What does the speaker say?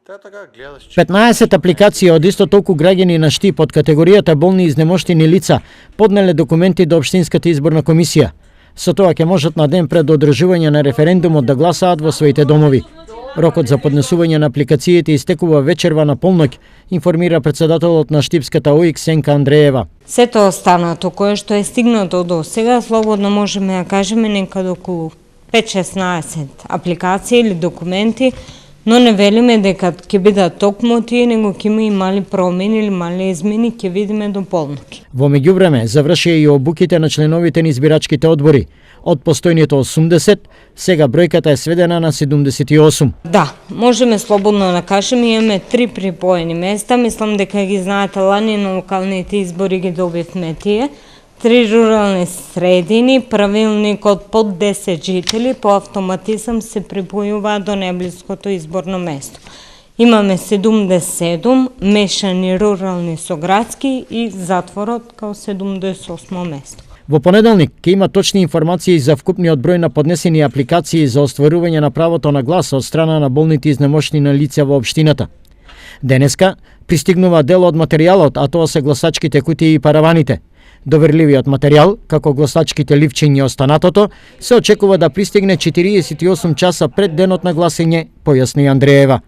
15 апликации од исто толку граѓани на Штип од категоријата болни и изнемоштени лица поднеле документи до Општинската изборна комисија. Со тоа ќе можат на ден пред одржување на референдумот да гласаат во своите домови. Рокот за поднесување на апликациите истекува вечерва на полноќ, информира председателот на Штипската ОИК Сенка Андреева. Сето останато кое што е стигнато до сега, слободно можеме да кажеме некаде околу 5-16 апликации или документи, но не велиме дека ќе бидат токму тие, него ќе има и мали промени или мали измени, ќе видиме до полноќ. Во меѓувреме завршија и обуките на членовите на избирачките одбори. Од постојните 80, сега бројката е сведена на 78. Да, можеме слободно да кажеме, имаме 3 припоени места, мислам дека ги знаете лани на локалните избори ги добивме тие. 3 рурални средини, правилникот под 10 жители по автоматизам се припојува до најблиското изборно место. Имаме 77 мешани рурални со градски и затворот као 78 место. Во понеделник ќе има точни информации за вкупниот број на поднесени апликации за остварување на правото на глас од страна на болните изнемоштени лица во општината. Денеска пристигнува дел од материјалот, а тоа се гласачките кутии и параваните. Доверливиот материјал, како гласачките ливчиња и останатото, се очекува да пристигне 48 часа пред денот на гласење, појасни Андреева.